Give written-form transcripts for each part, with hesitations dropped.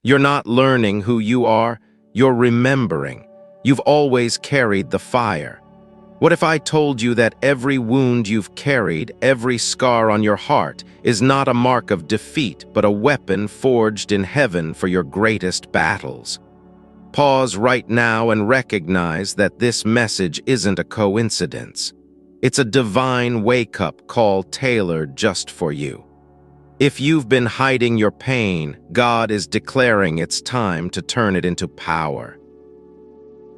You're not learning who you are, you're remembering. You've always carried the fire. What if I told you that every wound you've carried, every scar on your heart, is not a mark of defeat, but a weapon forged in heaven for your greatest battles? Pause right now and recognize that this message isn't a coincidence. It's a divine wake-up call tailored just for you. If you've been hiding your pain, God is declaring it's time to turn it into power.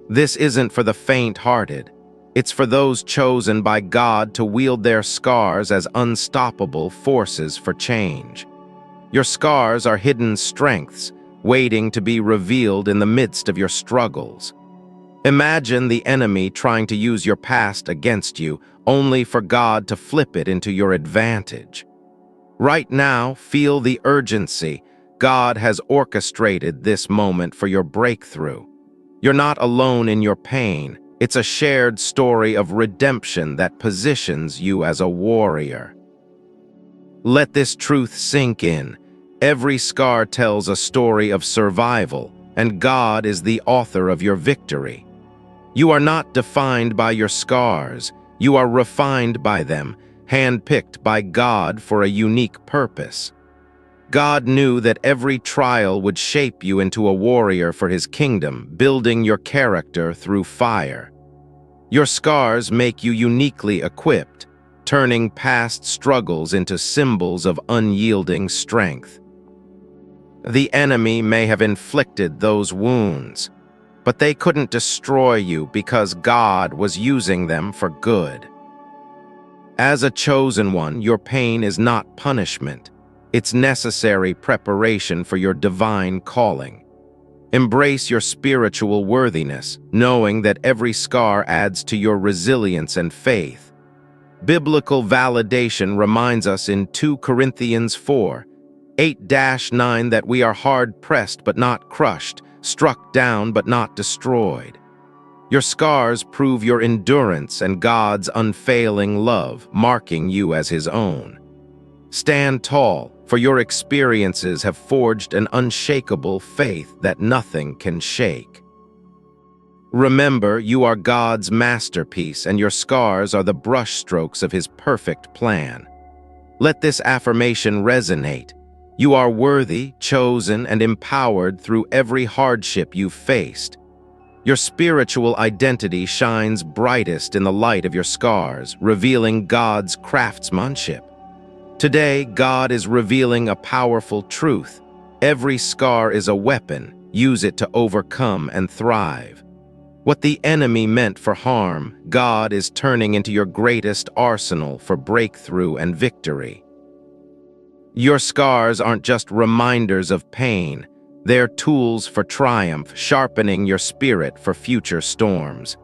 This isn't for the faint-hearted. It's for those chosen by God to wield their scars as unstoppable forces for change. Your scars are hidden strengths, waiting to be revealed in the midst of your struggles. Imagine the enemy trying to use your past against you, only for God to flip it into your advantage. Right now, feel the urgency. God has orchestrated this moment for your breakthrough. You're not alone in your pain. It's a shared story of redemption that positions you as a warrior. Let this truth sink in. Every scar tells a story of survival, and God is the author of your victory. You are not defined by your scars. You are refined by them, handpicked by God for a unique purpose. God knew that every trial would shape you into a warrior for His kingdom, building your character through fire. Your scars make you uniquely equipped, turning past struggles into symbols of unyielding strength. The enemy may have inflicted those wounds, but they couldn't destroy you because God was using them for good. As a chosen one, your pain is not punishment. It's necessary preparation for your divine calling. Embrace your spiritual worthiness, knowing that every scar adds to your resilience and faith. Biblical validation reminds us in 2 Corinthians 4:8-9 that we are hard-pressed but not crushed, struck down but not destroyed. Your scars prove your endurance and God's unfailing love, marking you as His own. Stand tall, for your experiences have forged an unshakable faith that nothing can shake. Remember, you are God's masterpiece, and your scars are the brushstrokes of His perfect plan. Let this affirmation resonate. You are worthy, chosen, and empowered through every hardship you've faced. Your spiritual identity shines brightest in the light of your scars, revealing God's craftsmanship. Today, God is revealing a powerful truth. Every scar is a weapon. Use it to overcome and thrive. What the enemy meant for harm, God is turning into your greatest arsenal for breakthrough and victory. Your scars aren't just reminders of pain. They're tools for triumph, sharpening your spirit for future storms.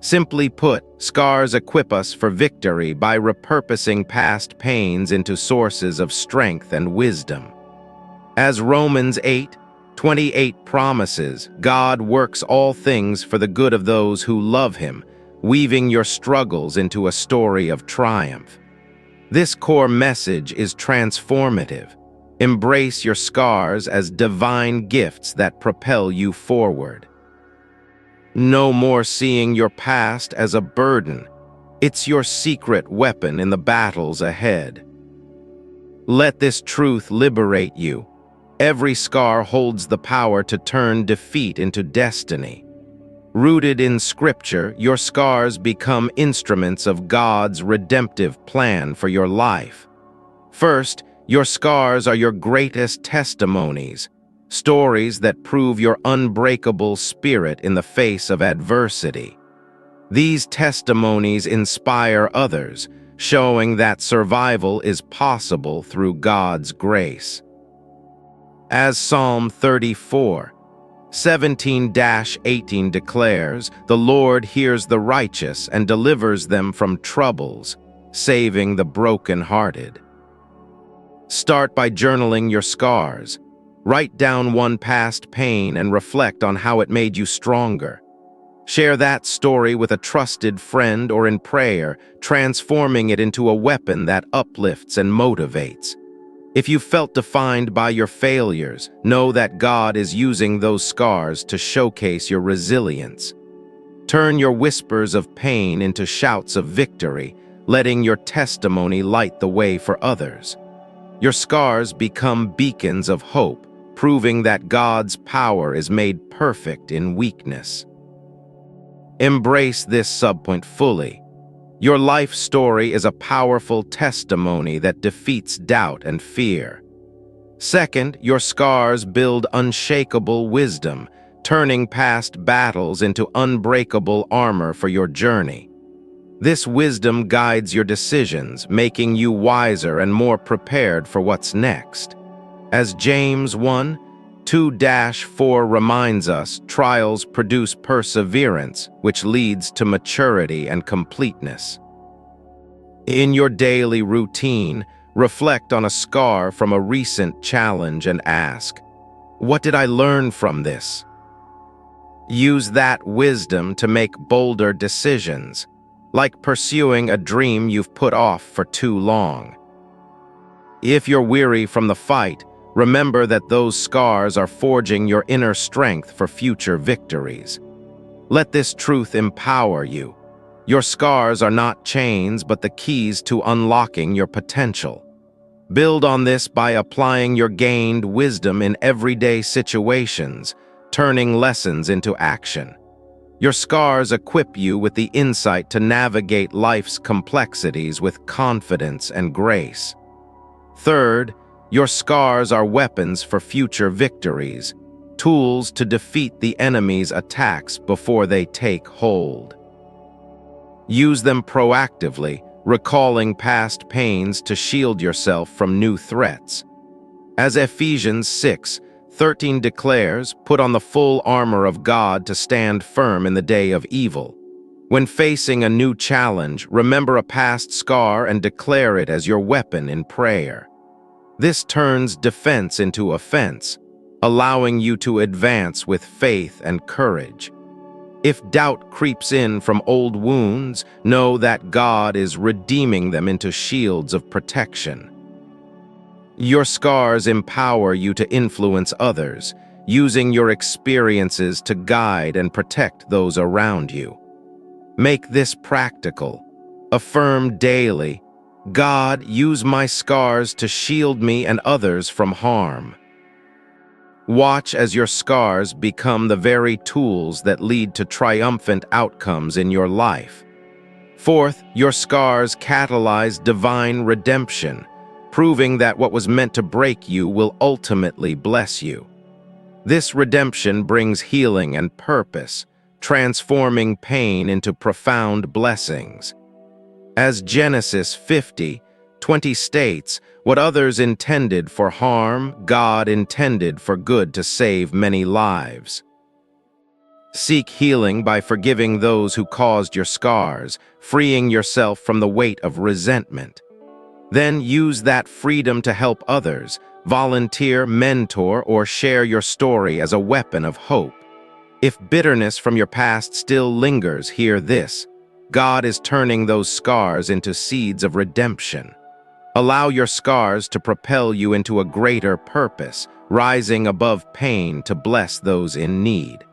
Simply put, scars equip us for victory by repurposing past pains into sources of strength and wisdom. As Romans 8:28 promises, God works all things for the good of those who love Him, weaving your struggles into a story of triumph. This core message is transformative. Embrace your scars as divine gifts that propel you forward. No more seeing your past as a burden. It's your secret weapon in the battles ahead. Let this truth liberate you. Every scar holds the power to turn defeat into destiny. Rooted in Scripture, your scars become instruments of God's redemptive plan for your life. First, your scars are your greatest testimonies, stories that prove your unbreakable spirit in the face of adversity. These testimonies inspire others, showing that survival is possible through God's grace. As Psalm 34:17-18 declares, the Lord hears the righteous and delivers them from troubles, saving the brokenhearted. Start by journaling your scars. Write down one past pain and reflect on how it made you stronger. Share that story with a trusted friend or in prayer, transforming it into a weapon that uplifts and motivates. If you felt defined by your failures, know that God is using those scars to showcase your resilience. Turn your whispers of pain into shouts of victory, letting your testimony light the way for others. Your scars become beacons of hope, proving that God's power is made perfect in weakness. Embrace this subpoint fully. Your life story is a powerful testimony that defeats doubt and fear. Second, your scars build unshakable wisdom, turning past battles into unbreakable armor for your journey. This wisdom guides your decisions, making you wiser and more prepared for what's next. As James 1:2-4 reminds us, trials produce perseverance, which leads to maturity and completeness. In your daily routine, reflect on a scar from a recent challenge and ask, "What did I learn from this?" Use that wisdom to make bolder decisions, like pursuing a dream you've put off for too long. If you're weary from the fight, remember that those scars are forging your inner strength for future victories. Let this truth empower you. Your scars are not chains, but the keys to unlocking your potential. Build on this by applying your gained wisdom in everyday situations, turning lessons into action. Your scars equip you with the insight to navigate life's complexities with confidence and grace. Third, your scars are weapons for future victories, tools to defeat the enemy's attacks before they take hold. Use them proactively, recalling past pains to shield yourself from new threats. As Ephesians 6:13 declares, put on the full armor of God to stand firm in the day of evil. When facing a new challenge, remember a past scar and declare it as your weapon in prayer. This turns defense into offense, allowing you to advance with faith and courage. If doubt creeps in from old wounds, know that God is redeeming them into shields of protection. Your scars empower you to influence others, using your experiences to guide and protect those around you. Make this practical. Affirm daily, "God, use my scars to shield me and others from harm." Watch as your scars become the very tools that lead to triumphant outcomes in your life. Fourth, your scars catalyze divine redemption, proving that what was meant to break you will ultimately bless you. This redemption brings healing and purpose, transforming pain into profound blessings. As Genesis 50:20 states, what others intended for harm, God intended for good to save many lives. Seek healing by forgiving those who caused your scars, freeing yourself from the weight of resentment. Then use that freedom to help others, volunteer, mentor, or share your story as a weapon of hope. If bitterness from your past still lingers, hear this: God is turning those scars into seeds of redemption. Allow your scars to propel you into a greater purpose, rising above pain to bless those in need.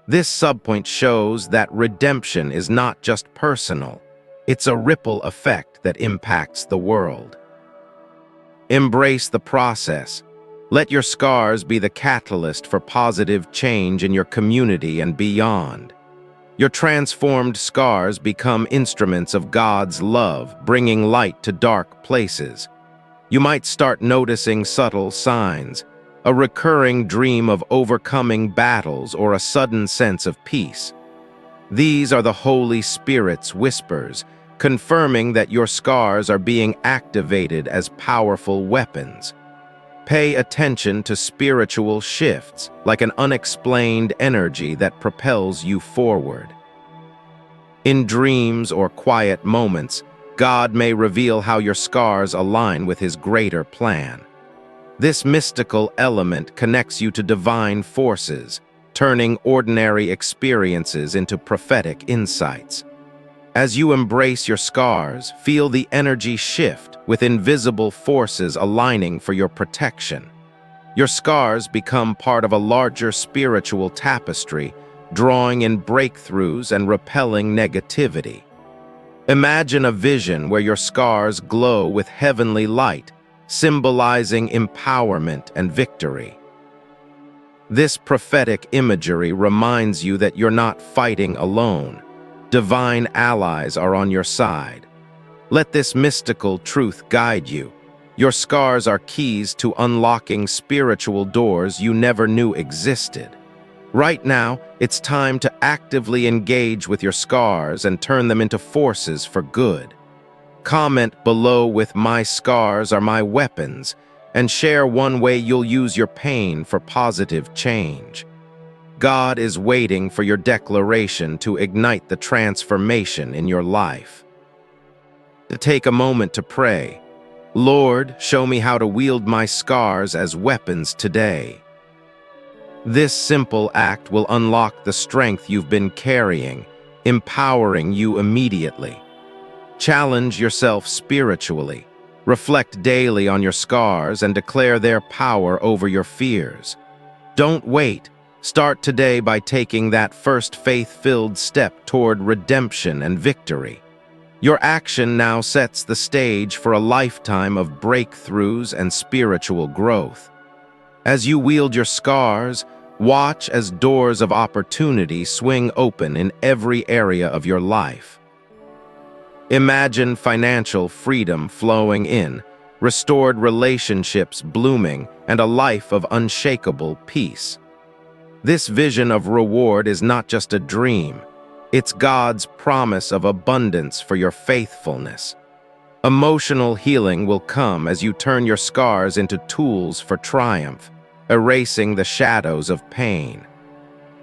This subpoint shows that redemption is not just personal, it's a ripple effect that impacts the world. Embrace the process. Let your scars be the catalyst for positive change in your community and beyond. Your transformed scars become instruments of God's love, bringing light to dark places. You might start noticing subtle signs, a recurring dream of overcoming battles or a sudden sense of peace. These are the Holy Spirit's whispers, confirming that your scars are being activated as powerful weapons. Pay attention to spiritual shifts, like an unexplained energy that propels you forward. In dreams or quiet moments, God may reveal how your scars align with His greater plan. This mystical element connects you to divine forces, turning ordinary experiences into prophetic insights. As you embrace your scars, feel the energy shift with invisible forces aligning for your protection. Your scars become part of a larger spiritual tapestry, drawing in breakthroughs and repelling negativity. Imagine a vision where your scars glow with heavenly light, symbolizing empowerment and victory. This prophetic imagery reminds you that you're not fighting alone. Divine allies are on your side. Let this mystical truth guide you. Your scars are keys to unlocking spiritual doors you never knew existed. Right now, it's time to actively engage with your scars and turn them into forces for good. Comment below with "My scars are my weapons" and share one way you'll use your pain for positive change. God is waiting for your declaration to ignite the transformation in your life. Take a moment to pray. Lord, show me how to wield my scars as weapons today. This simple act will unlock the strength you've been carrying, empowering you immediately. Challenge yourself spiritually. Reflect daily on your scars and declare their power over your fears. Don't wait. Start today by taking that first faith-filled step toward redemption and victory. Your action now sets the stage for a lifetime of breakthroughs and spiritual growth. As you wield your scars, watch as doors of opportunity swing open in every area of your life. Imagine financial freedom flowing in, restored relationships blooming, and a life of unshakable peace. This vision of reward is not just a dream. It's God's promise of abundance for your faithfulness. Emotional healing will come as you turn your scars into tools for triumph, erasing the shadows of pain.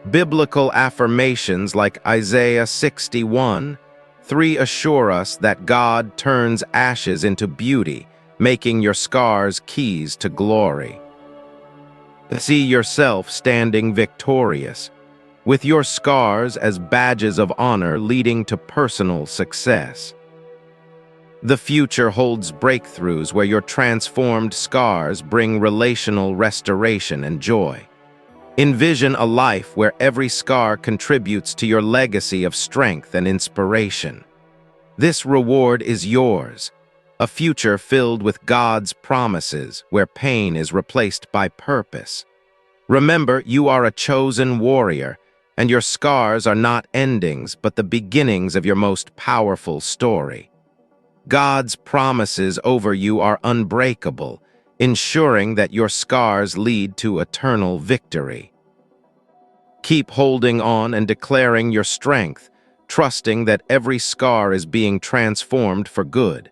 Biblical affirmations like Isaiah 61:3 assure us that God turns ashes into beauty, making your scars keys to glory. See yourself standing victorious, with your scars as badges of honor leading to personal success. The future holds breakthroughs where your transformed scars bring relational restoration and joy. Envision a life where every scar contributes to your legacy of strength and inspiration. This reward is yours, a future filled with God's promises where pain is replaced by purpose. Remember, you are a chosen warrior, and your scars are not endings but the beginnings of your most powerful story. God's promises over you are unbreakable, ensuring that your scars lead to eternal victory. Keep holding on and declaring your strength, trusting that every scar is being transformed for good.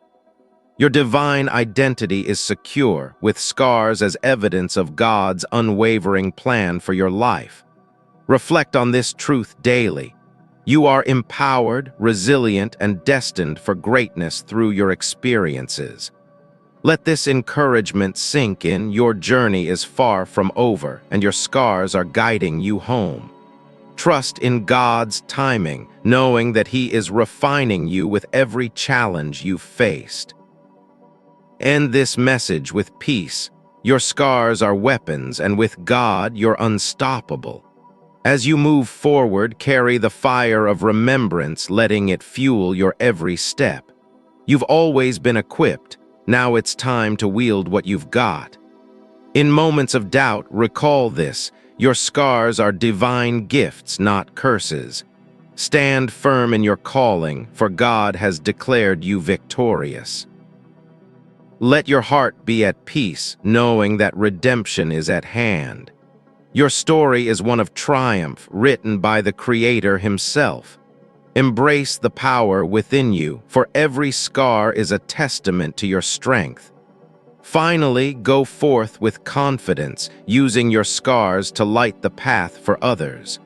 Your divine identity is secure, with scars as evidence of God's unwavering plan for your life. Reflect on this truth daily. You are empowered, resilient, and destined for greatness through your experiences. Let this encouragement sink in. Your journey is far from over, and your scars are guiding you home. Trust in God's timing, knowing that He is refining you with every challenge you've faced. End this message with peace. Your scars are weapons, and with God, you're unstoppable. As you move forward, carry the fire of remembrance, letting it fuel your every step. You've always been equipped. Now it's time to wield what you've got. In moments of doubt, recall this: your scars are divine gifts, not curses. Stand firm in your calling, for God has declared you victorious. Let your heart be at peace, knowing that redemption is at hand. Your story is one of triumph, written by the Creator Himself. Embrace the power within you, for every scar is a testament to your strength. Finally, go forth with confidence, using your scars to light the path for others.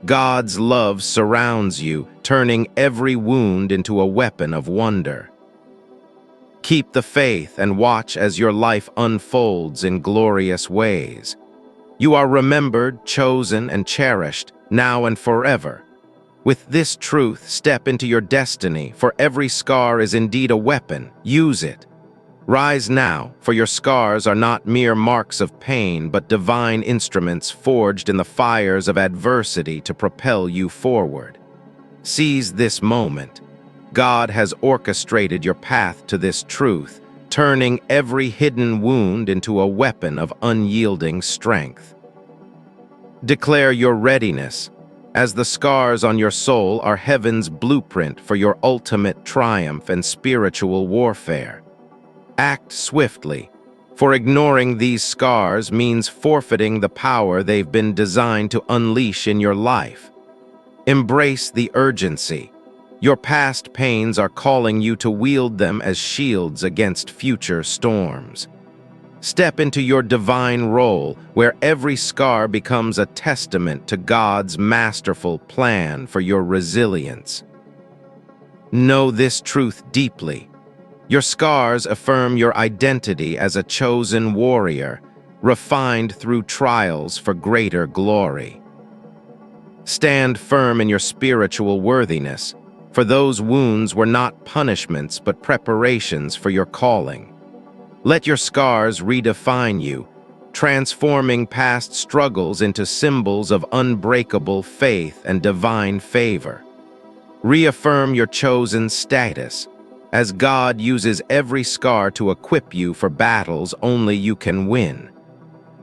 God's love surrounds you, turning every wound into a weapon of wonder. Keep the faith and watch as your life unfolds in glorious ways. You are remembered, chosen, and cherished, now and forever. With this truth, step into your destiny, for every scar is indeed a weapon. Use it. Rise now, for your scars are not mere marks of pain, but divine instruments forged in the fires of adversity to propel you forward. Seize this moment. God has orchestrated your path to this truth, turning every hidden wound into a weapon of unyielding strength. Declare your readiness, as the scars on your soul are heaven's blueprint for your ultimate triumph and spiritual warfare. Act swiftly, for ignoring these scars means forfeiting the power they've been designed to unleash in your life. Embrace the urgency. Your past pains are calling you to wield them as shields against future storms. Step into your divine role, where every scar becomes a testament to God's masterful plan for your resilience. Know this truth deeply. Your scars affirm your identity as a chosen warrior, refined through trials for greater glory. Stand firm in your spiritual worthiness, for those wounds were not punishments but preparations for your calling. Let your scars redefine you, transforming past struggles into symbols of unbreakable faith and divine favor. Reaffirm your chosen status, as God uses every scar to equip you for battles only you can win.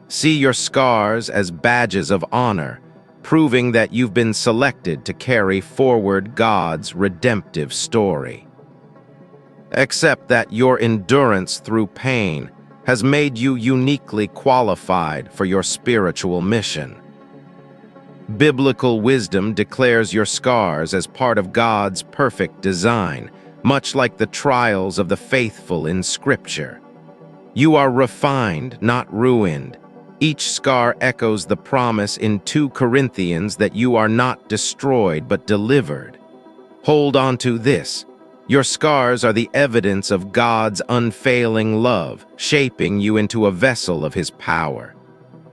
See your scars as badges of honor, proving that you've been selected to carry forward God's redemptive story. Accept that your endurance through pain has made you uniquely qualified for your spiritual mission. Biblical wisdom declares your scars as part of God's perfect design, much like the trials of the faithful in Scripture. You are refined, not ruined. Each scar echoes the promise in 2 Corinthians that you are not destroyed but delivered. Hold on to this. Your scars are the evidence of God's unfailing love, shaping you into a vessel of His power.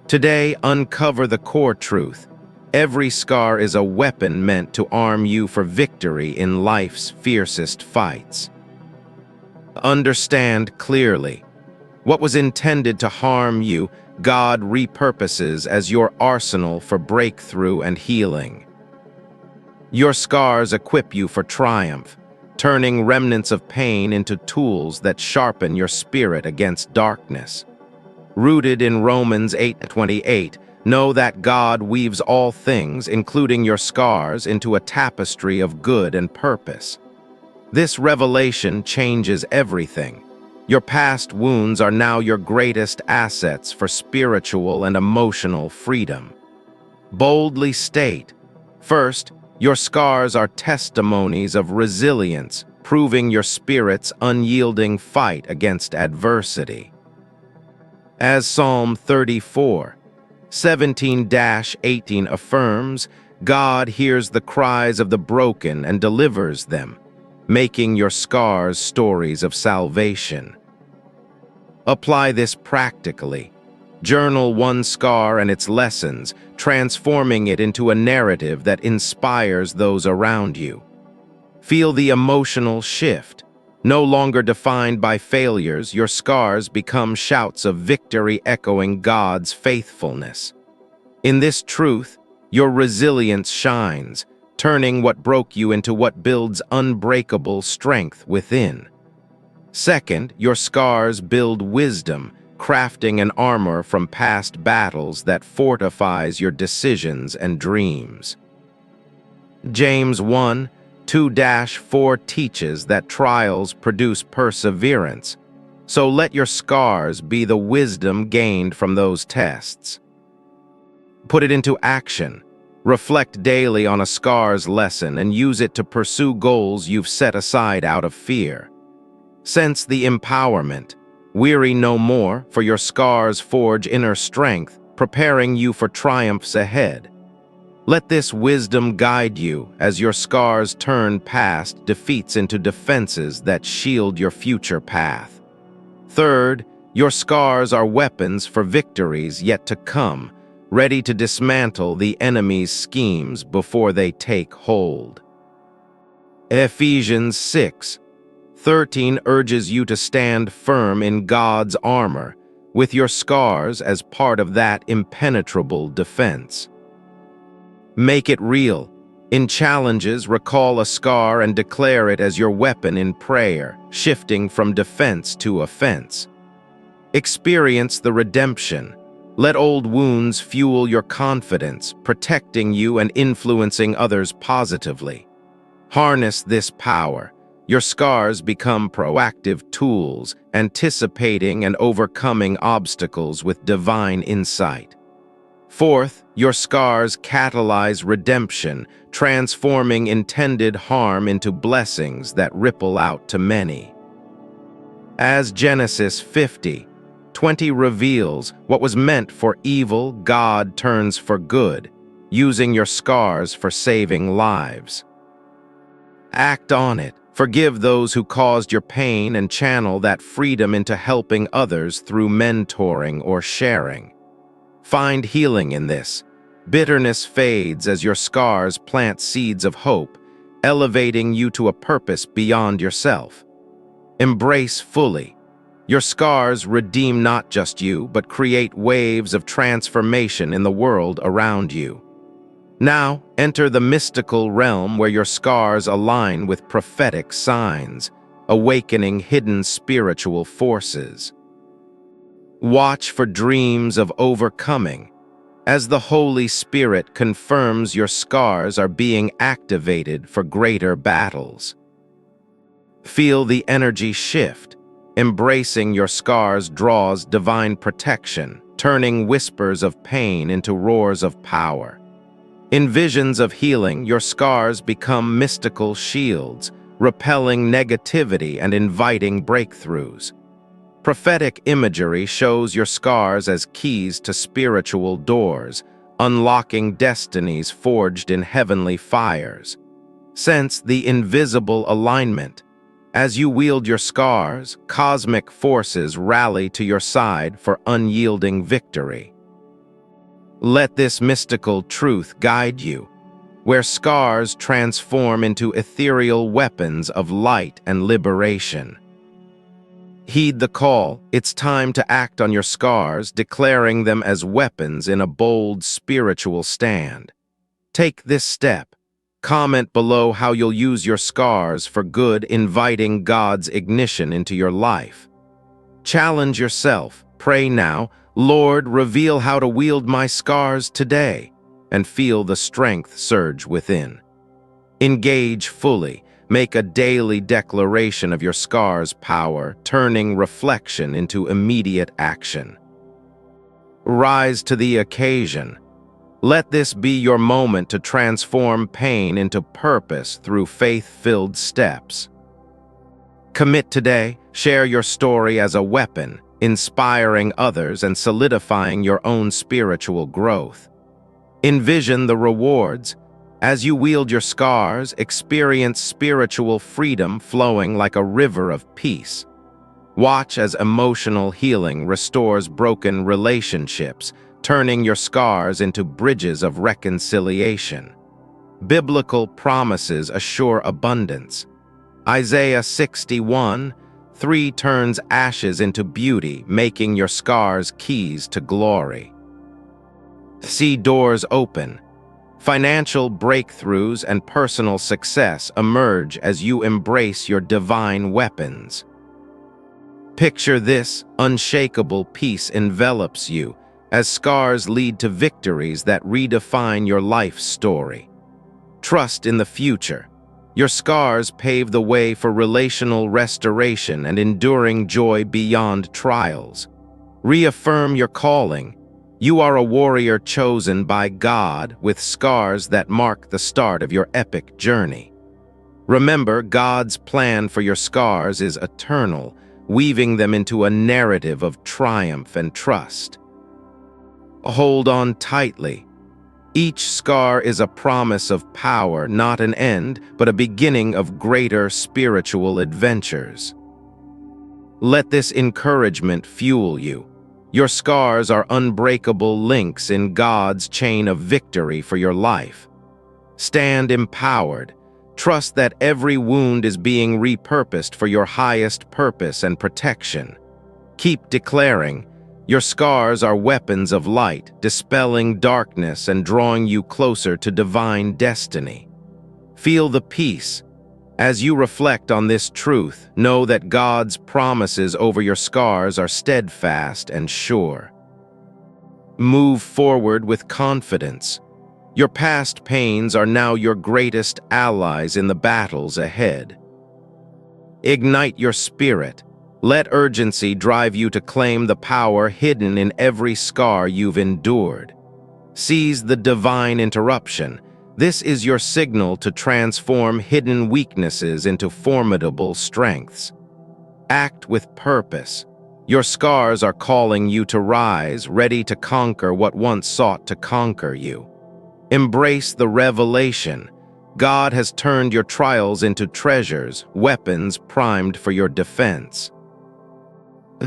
Today, uncover the core truth. Every scar is a weapon meant to arm you for victory in life's fiercest fights. Understand clearly. What was intended to harm you, God repurposes as your arsenal for breakthrough and healing. Your scars equip you for triumph, turning remnants of pain into tools that sharpen your spirit against darkness. Rooted in Romans 8:28, know that God weaves all things, including your scars, into a tapestry of good and purpose. This revelation changes everything. Your past wounds are now your greatest assets for spiritual and emotional freedom. Boldly state, first, your scars are testimonies of resilience, proving your spirit's unyielding fight against adversity. As Psalm 34:17-18 affirms, God hears the cries of the broken and delivers them, making your scars stories of salvation. Apply this practically. Journal one scar and its lessons, transforming it into a narrative that inspires those around you. Feel the emotional shift. No longer defined by failures, your scars become shouts of victory echoing God's faithfulness. In this truth, your resilience shines, turning what broke you into what builds unbreakable strength within. Second, your scars build wisdom, crafting an armor from past battles that fortifies your decisions and dreams. James 1:2-4 teaches that trials produce perseverance, so let your scars be the wisdom gained from those tests. Put it into action. Reflect daily on a scar's lesson and use it to pursue goals you've set aside out of fear. Sense the empowerment. Weary no more, for your scars forge inner strength, preparing you for triumphs ahead. Let this wisdom guide you as your scars turn past defeats into defenses that shield your future path. Third, your scars are weapons for victories yet to come, ready to dismantle the enemy's schemes before they take hold. Ephesians 6:13 urges you to stand firm in God's armor, with your scars as part of that impenetrable defense. Make it real. In challenges, recall a scar and declare it as your weapon in prayer, shifting from defense to offense. Experience the redemption. Let old wounds fuel your confidence, protecting you and influencing others positively. Harness this power. Your scars become proactive tools, anticipating and overcoming obstacles with divine insight. Fourth, your scars catalyze redemption, transforming intended harm into blessings that ripple out to many. As Genesis 50:20 reveals, what was meant for evil, God turns for good, using your scars for saving lives. Act on it. Forgive those who caused your pain and channel that freedom into helping others through mentoring or sharing. Find healing in this. Bitterness fades as your scars plant seeds of hope, elevating you to a purpose beyond yourself. Embrace fully. Your scars redeem not just you, but create waves of transformation in the world around you. Now, enter the mystical realm where your scars align with prophetic signs, awakening hidden spiritual forces. Watch for dreams of overcoming, as the Holy Spirit confirms your scars are being activated for greater battles. Feel the energy shift. Embracing your scars draws divine protection, turning whispers of pain into roars of power. In visions of healing, your scars become mystical shields, repelling negativity and inviting breakthroughs. Prophetic imagery shows your scars as keys to spiritual doors, unlocking destinies forged in heavenly fires. Sense the invisible alignment. As you wield your scars, cosmic forces rally to your side for unyielding victory. Let this mystical truth guide you, where scars transform into ethereal weapons of light and liberation. Heed the call. It's time to act on your scars, declaring them as weapons in a bold spiritual stand. Take this step. Comment below how you'll use your scars for good, inviting God's ignition into your life. Challenge yourself. Pray now, Lord, reveal how to wield my scars today, and feel the strength surge within. Engage fully. Make a daily declaration of your scars' power, turning reflection into immediate action. Rise to the occasion. Let this be your moment to transform pain into purpose through faith-filled steps. Commit today. Share your story as a weapon, inspiring others and solidifying your own spiritual growth. Envision the rewards. As you wield your scars, experience spiritual freedom flowing like a river of peace. Watch as emotional healing restores broken relationships, turning your scars into bridges of reconciliation. Biblical promises assure abundance. Isaiah 61:3 turns ashes into beauty, making your scars keys to glory. See doors open. Financial breakthroughs and personal success emerge as you embrace your divine weapons. Picture this: unshakable peace envelops you, as scars lead to victories that redefine your life story. Trust in the future. Your scars pave the way for relational restoration and enduring joy beyond trials. Reaffirm your calling. You are a warrior chosen by God, with scars that mark the start of your epic journey. Remember, God's plan for your scars is eternal, weaving them into a narrative of triumph and trust. Hold on tightly. Each scar is a promise of power, not an end, but a beginning of greater spiritual adventures. Let this encouragement fuel you. Your scars are unbreakable links in God's chain of victory for your life. Stand empowered. Trust that every wound is being repurposed for your highest purpose and protection. Keep declaring, your scars are weapons of light, dispelling darkness and drawing you closer to divine destiny. Feel the peace. As you reflect on this truth, know that God's promises over your scars are steadfast and sure. Move forward with confidence. Your past pains are now your greatest allies in the battles ahead. Ignite your spirit. Let urgency drive you to claim the power hidden in every scar you've endured. Seize the divine interruption. This is your signal to transform hidden weaknesses into formidable strengths. Act with purpose. Your scars are calling you to rise, ready to conquer what once sought to conquer you. Embrace the revelation. God has turned your trials into treasures, weapons primed for your defense.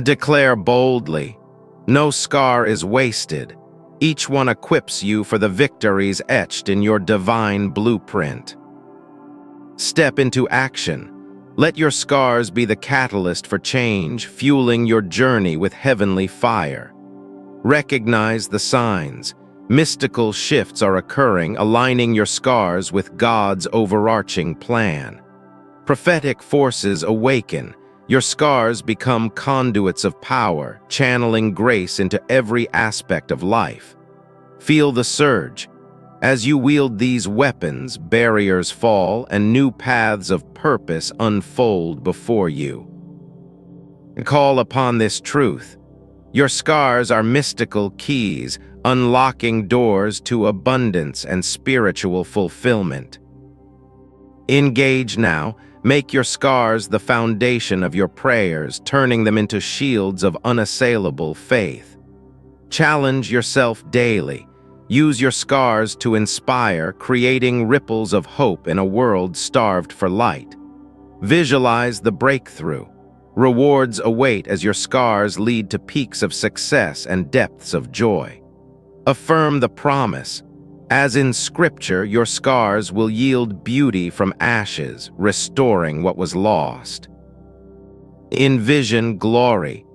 Declare boldly, no scar is wasted. Each one equips you for the victories etched in your divine blueprint. Step into action. Let your scars be the catalyst for change, fueling your journey with heavenly fire. Recognize the signs. Mystical shifts are occurring, aligning your scars with God's overarching plan. Prophetic forces awaken. Your scars become conduits of power, channeling grace into every aspect of life. Feel the surge. As you wield these weapons, barriers fall and new paths of purpose unfold before you. Call upon this truth. Your scars are mystical keys, unlocking doors to abundance and spiritual fulfillment. Engage now. Make your scars the foundation of your prayers, turning them into shields of unassailable faith. Challenge yourself daily. Use your scars to inspire, creating ripples of hope in a world starved for light. Visualize the breakthrough. Rewards await as your scars lead to peaks of success and depths of joy. Affirm the promise. As in Scripture, your scars will yield beauty from ashes, restoring what was lost. Envision glory.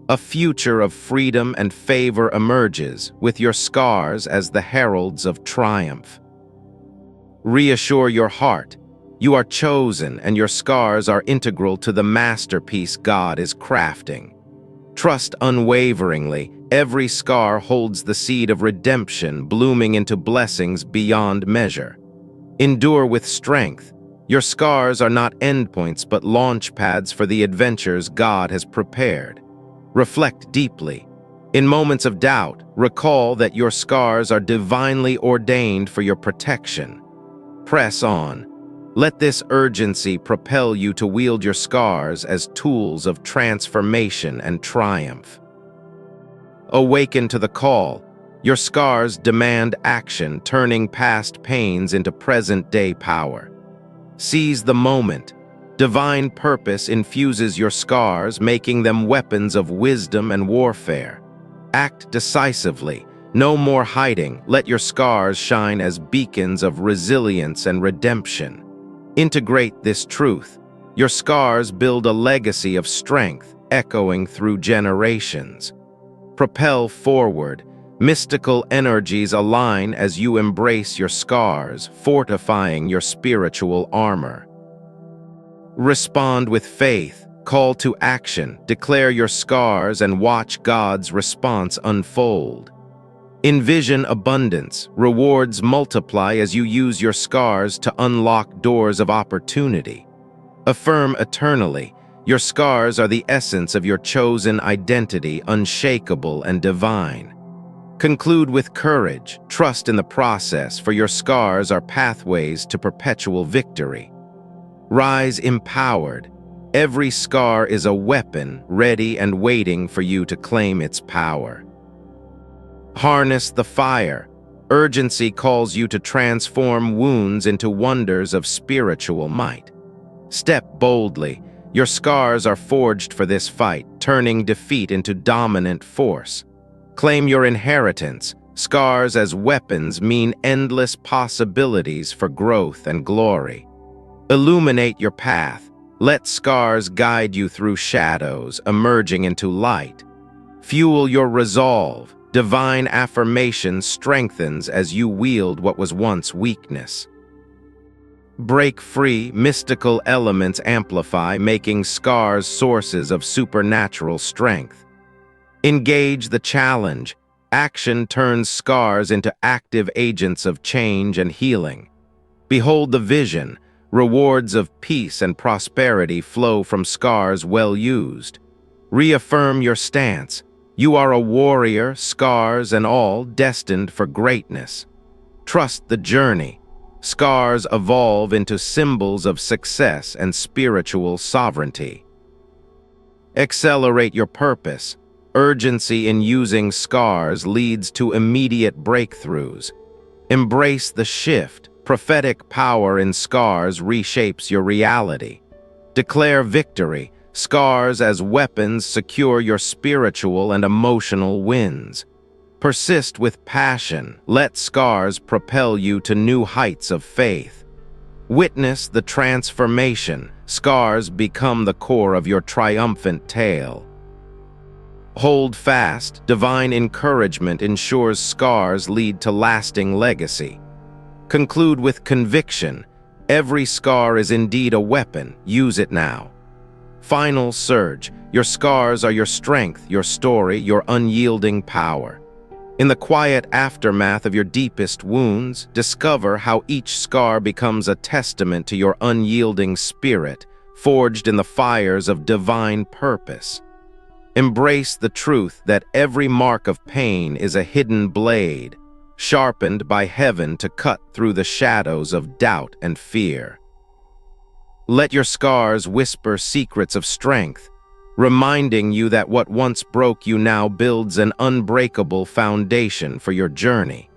A future of freedom and favor emerges, with your scars as the heralds of triumph. Reassure your heart. You are chosen, and your scars are integral to the masterpiece God is crafting. Trust unwaveringly. Every scar holds the seed of redemption, blooming into blessings beyond measure. Endure with strength. Your scars are not endpoints but launch pads for the adventures God has prepared. Reflect deeply. In moments of doubt, recall that your scars are divinely ordained for your protection. Press on. Let this urgency propel you to wield your scars as tools of transformation and triumph. Awaken to the call. Your scars demand action, turning past pains into present-day power. Seize the moment. Divine purpose infuses your scars, making them weapons of wisdom and warfare. Act decisively. No more hiding. Let your scars shine as beacons of resilience and redemption. Integrate this truth. Your scars build a legacy of strength, echoing through generations. Propel forward. Mystical energies align as you embrace your scars, fortifying your spiritual armor. Respond with faith. Call to action. Declare your scars and watch God's response unfold. Envision abundance. Rewards multiply as you use your scars to unlock doors of opportunity. Affirm eternally. Your scars are the essence of your chosen identity, unshakable and divine. Conclude with courage. Trust in the process, for your scars are pathways to perpetual victory. Rise empowered. Every scar is a weapon, ready and waiting for you to claim its power. Harness the fire. Urgency calls you to transform wounds into wonders of spiritual might. Step boldly. Your scars are forged for this fight, turning defeat into dominant force. Claim your inheritance. Scars as weapons mean endless possibilities for growth and glory. Illuminate your path. Let scars guide you through shadows, emerging into light. Fuel your resolve. Divine affirmation strengthens as you wield what was once weakness. Break free, mystical elements amplify, making scars sources of supernatural strength. Engage the challenge. Action turns scars into active agents of change and healing. Behold the vision. Rewards of peace and prosperity flow from scars well used. Reaffirm your stance. You are a warrior, scars and all, destined for greatness. Trust the journey. Scars evolve into symbols of success and spiritual sovereignty. Accelerate your purpose. Urgency in using scars leads to immediate breakthroughs. Embrace the shift. Prophetic power in scars reshapes your reality. Declare victory. Scars as weapons secure your spiritual and emotional wins. Persist with passion. Let scars propel you to new heights of faith. Witness the transformation. Scars become the core of your triumphant tale. Hold fast. Divine encouragement ensures scars lead to lasting legacy. Conclude with conviction. Every scar is indeed a weapon. Use it now. Final surge. Your scars are your strength, your story, your unyielding power. In the quiet aftermath of your deepest wounds, discover how each scar becomes a testament to your unyielding spirit, forged in the fires of divine purpose. Embrace the truth that every mark of pain is a hidden blade, sharpened by heaven to cut through the shadows of doubt and fear. Let your scars whisper secrets of strength, reminding you that what once broke you now builds an unbreakable foundation for your journey.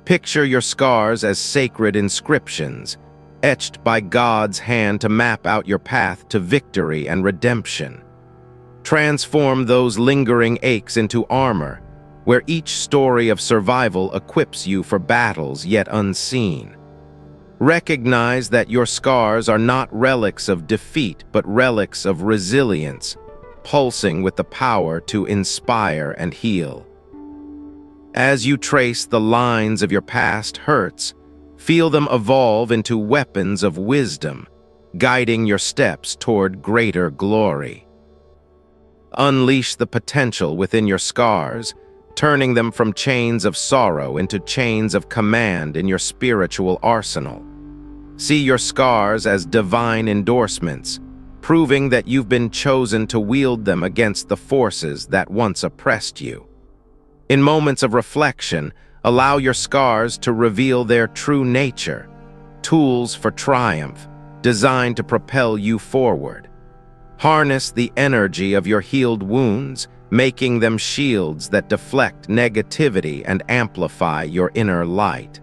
Picture your scars as sacred inscriptions, etched by God's hand to map out your path to victory and redemption. Transform those lingering aches into armor, where each story of survival equips you for battles yet unseen. Recognize that your scars are not relics of defeat, but relics of resilience, pulsing with the power to inspire and heal. As you trace the lines of your past hurts, feel them evolve into weapons of wisdom, guiding your steps toward greater glory. Unleash the potential within your scars, turning them from chains of sorrow into chains of command in your spiritual arsenal. See your scars as divine endorsements, proving that you've been chosen to wield them against the forces that once oppressed you. In moments of reflection, allow your scars to reveal their true nature, tools for triumph, designed to propel you forward. Harness the energy of your healed wounds, making them shields that deflect negativity and amplify your inner light.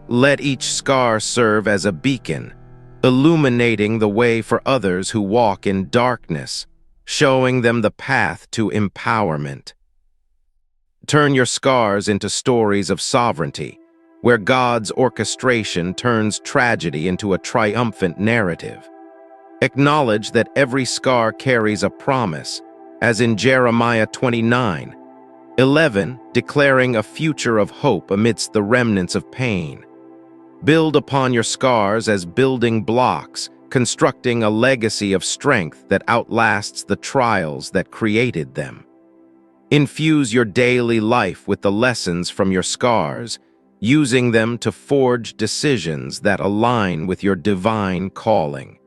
Let each scar serve as a beacon, illuminating the way for others who walk in darkness, showing them the path to empowerment. Turn your scars into stories of sovereignty, where God's orchestration turns tragedy into a triumphant narrative. Acknowledge that every scar carries a promise, as in Jeremiah 29:11, declaring a future of hope amidst the remnants of pain. Build upon your scars as building blocks, constructing a legacy of strength that outlasts the trials that created them. Infuse your daily life with the lessons from your scars, using them to forge decisions that align with your divine calling.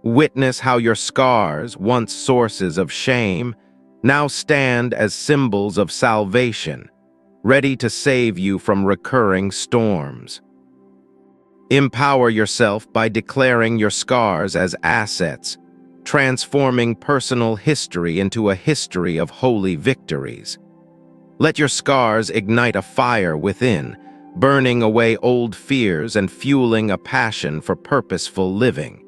Witness how your scars, once sources of shame, now stand as symbols of salvation, ready to save you from recurring storms. Empower yourself by declaring your scars as assets, transforming personal history into a history of holy victories. Let your scars ignite a fire within, burning away old fears and fueling a passion for purposeful living.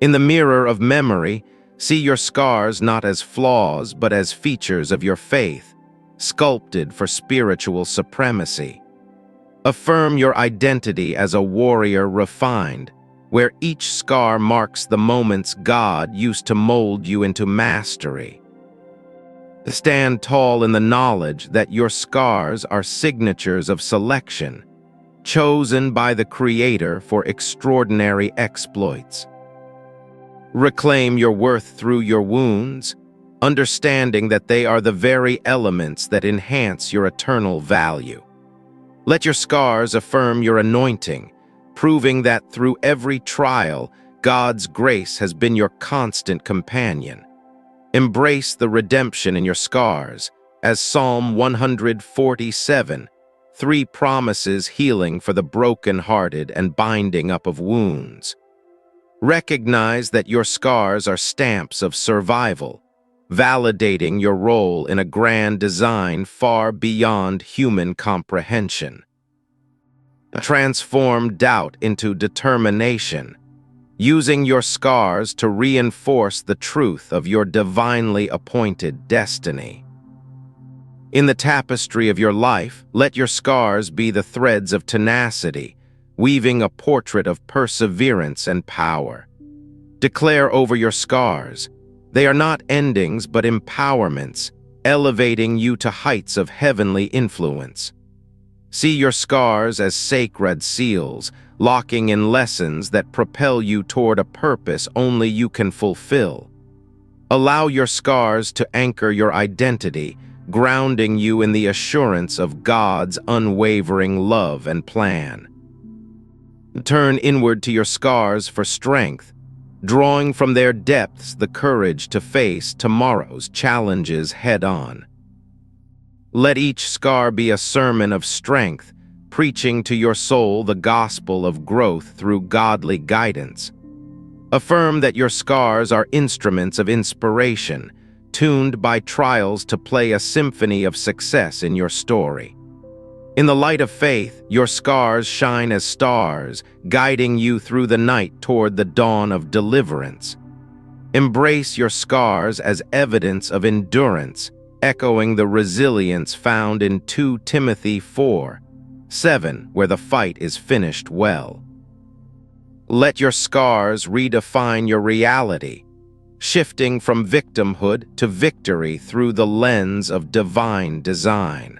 In the mirror of memory, See your scars not as flaws but as features of your faith, sculpted for spiritual supremacy. Affirm your identity as a warrior refined, where each scar marks the moments God used to mold you into mastery. Stand tall in the knowledge that your scars are signatures of selection, chosen by the Creator for extraordinary exploits. Reclaim your worth through your wounds, understanding that they are the very elements that enhance your eternal value. Let your scars affirm your anointing, proving that through every trial, God's grace has been your constant companion. Embrace the redemption in your scars, as Psalm 147:3 promises healing for the broken-hearted and binding up of wounds. Recognize that your scars are stamps of survival, validating your role in a grand design far beyond human comprehension. Transform doubt into determination, using your scars to reinforce the truth of your divinely appointed destiny. In the tapestry of your life, let your scars be the threads of tenacity, weaving a portrait of perseverance and power. Declare over your scars, they are not endings but empowerments, elevating you to heights of heavenly influence. See your scars as sacred seals, locking in lessons that propel you toward a purpose only you can fulfill. Allow your scars to anchor your identity, grounding you in the assurance of God's unwavering love and plan. Turn inward to your scars for strength, drawing from their depths the courage to face tomorrow's challenges head-on. Let each scar be a sermon of strength, preaching to your soul the gospel of growth through godly guidance. Affirm that your scars are instruments of inspiration, tuned by trials to play a symphony of success in your story. In the light of faith, your scars shine as stars, guiding you through the night toward the dawn of deliverance. Embrace your scars as evidence of endurance, echoing the resilience found in 2 Timothy 4:7, where the fight is finished well. Let your scars redefine your reality, shifting from victimhood to victory through the lens of divine design.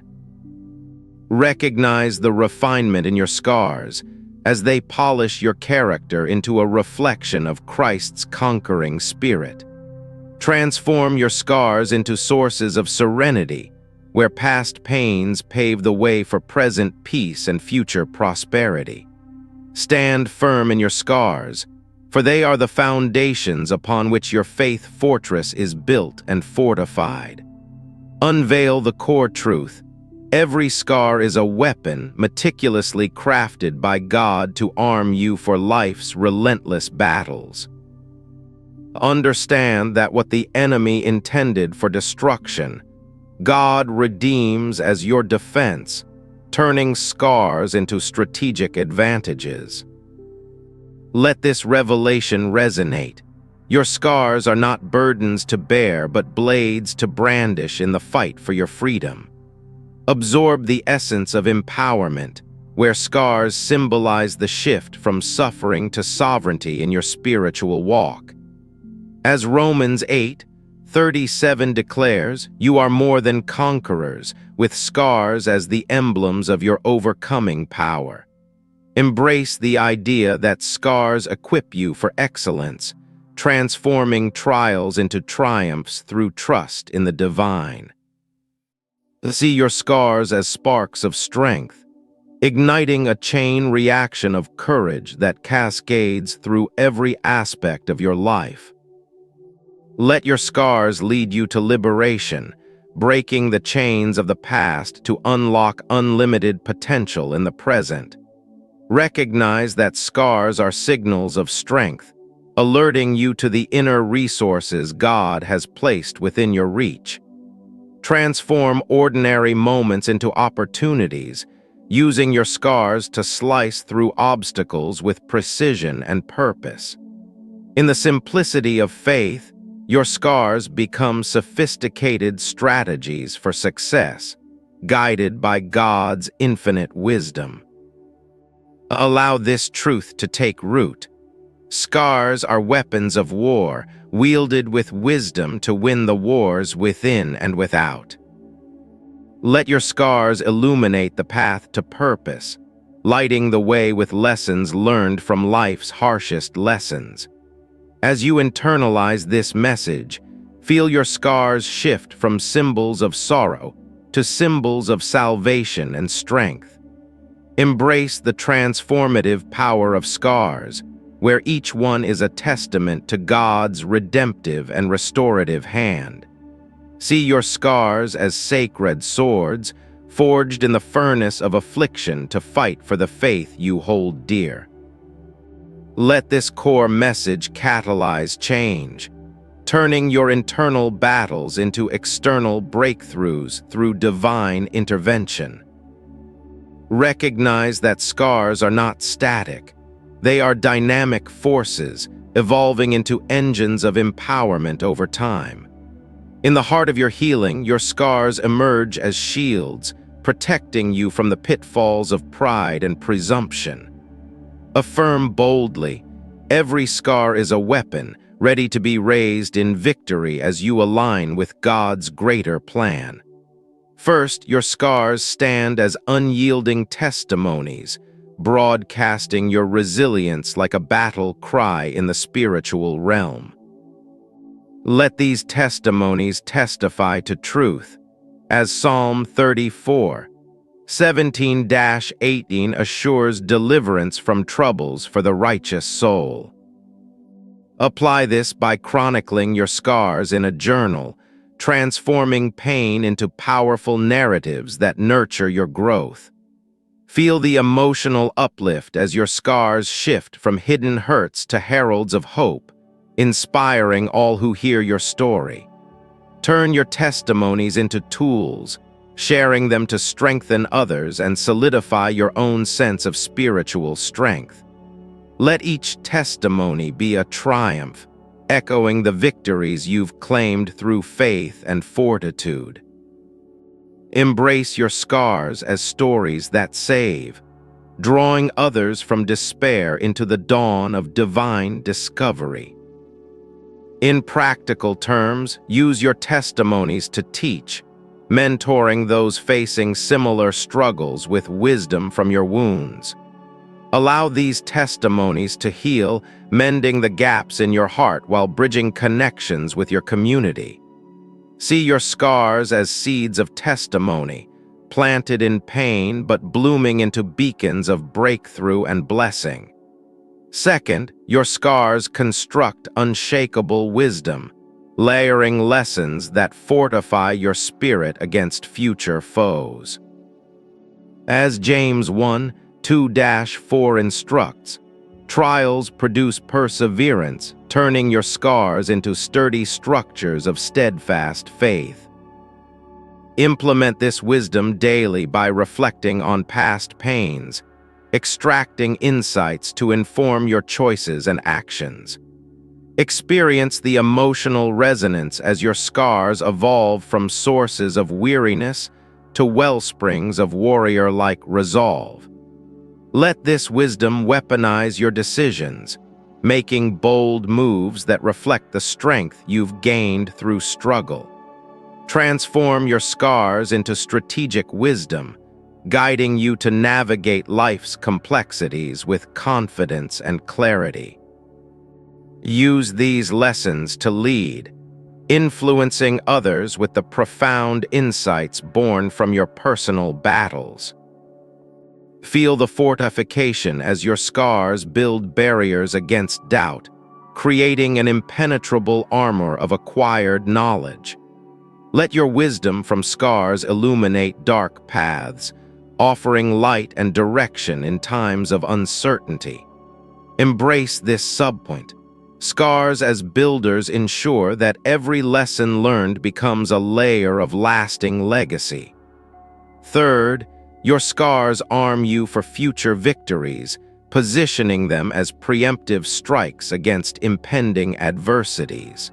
Recognize the refinement in your scars as they polish your character into a reflection of Christ's conquering spirit. Transform your scars into sources of serenity, where past pains pave the way for present peace and future prosperity. Stand firm in your scars, for they are the foundations upon which your faith fortress is built and fortified. Unveil the core truth. Every scar is a weapon meticulously crafted by God to arm you for life's relentless battles. Understand that what the enemy intended for destruction, God redeems as your defense, turning scars into strategic advantages. Let this revelation resonate. Your scars are not burdens to bear, but blades to brandish in the fight for your freedom. Absorb the essence of empowerment, where scars symbolize the shift from suffering to sovereignty in your spiritual walk. As Romans 8:37 declares, you are more than conquerors, with scars as the emblems of your overcoming power. Embrace the idea that scars equip you for excellence, transforming trials into triumphs through trust in the divine. See your scars as sparks of strength, igniting a chain reaction of courage that cascades through every aspect of your life. Let your scars lead you to liberation, breaking the chains of the past to unlock unlimited potential in the present. Recognize that scars are signals of strength, alerting you to the inner resources God has placed within your reach. Transform ordinary moments into opportunities, using your scars to slice through obstacles with precision and purpose. In the simplicity of faith, Your scars become sophisticated strategies for success, guided by God's infinite wisdom. Allow this truth to take root. Scars are weapons of war, wielded with wisdom to win the wars within and without. Let your scars illuminate the path to purpose, lighting the way with lessons learned from life's harshest lessons. As you internalize this message, feel your scars shift from symbols of sorrow to symbols of salvation and strength. Embrace the transformative power of scars, where each one is a testament to God's redemptive and restorative hand. See your scars as sacred swords, forged in the furnace of affliction to fight for the faith you hold dear. Let this core message catalyze change, turning your internal battles into external breakthroughs through divine intervention. Recognize that scars are not static. They are dynamic forces, evolving into engines of empowerment over time. In the heart of your healing, your scars emerge as shields, protecting you from the pitfalls of pride and presumption. Affirm boldly, every scar is a weapon, ready to be raised in victory as you align with God's greater plan. First, your scars stand as unyielding testimonies, broadcasting your resilience like a battle cry in the spiritual realm. Let these testimonies testify to truth, as Psalm 34, 17-18 assures deliverance from troubles for the righteous soul. Apply this by chronicling your scars in a journal, transforming pain into powerful narratives that nurture your growth. Feel the emotional uplift as your scars shift from hidden hurts to heralds of hope, inspiring all who hear your story. Turn your testimonies into tools, sharing them to strengthen others and solidify your own sense of spiritual strength. Let each testimony be a triumph, echoing the victories you've claimed through faith and fortitude. Embrace your scars as stories that save, drawing others from despair into the dawn of divine discovery. In practical terms, use your testimonies to teach, mentoring those facing similar struggles with wisdom from your wounds. Allow these testimonies to heal, mending the gaps in your heart while bridging connections with your community. See your scars as seeds of testimony, planted in pain but blooming into beacons of breakthrough and blessing. Second, your scars construct unshakable wisdom, layering lessons that fortify your spirit against future foes. As James 1:2-4 instructs, trials produce perseverance, turning your scars into sturdy structures of steadfast faith. Implement this wisdom daily by reflecting on past pains, extracting insights to inform your choices and actions. Experience the emotional resonance as your scars evolve from sources of weariness to wellsprings of warrior-like resolve. Let this wisdom weaponize your decisions, making bold moves that reflect the strength you've gained through struggle. Transform your scars into strategic wisdom, guiding you to navigate life's complexities with confidence and clarity. Use these lessons to lead, influencing others with the profound insights born from your personal battles. Feel the fortification as your scars build barriers against doubt, creating an impenetrable armor of acquired knowledge. Let your wisdom from scars illuminate dark paths, offering light and direction in times of uncertainty. Embrace this subpoint. Scars as builders ensure that every lesson learned becomes a layer of lasting legacy. Third, your scars arm you for future victories, positioning them as preemptive strikes against impending adversities.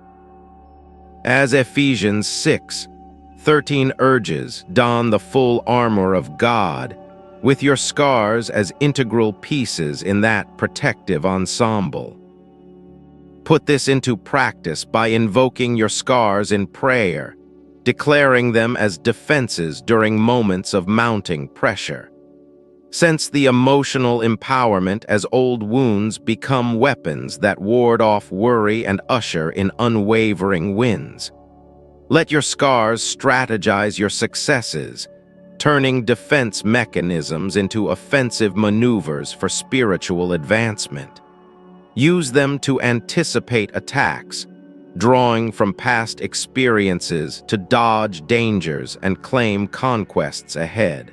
As Ephesians 6:13 urges, don the full armor of God, with your scars as integral pieces in that protective ensemble. Put this into practice by invoking your scars in prayer, declaring them as defenses during moments of mounting pressure. Sense the emotional empowerment as old wounds become weapons that ward off worry and usher in unwavering wins. Let your scars strategize your successes, turning defense mechanisms into offensive maneuvers for spiritual advancement. Use them to anticipate attacks, drawing from past experiences to dodge dangers and claim conquests ahead.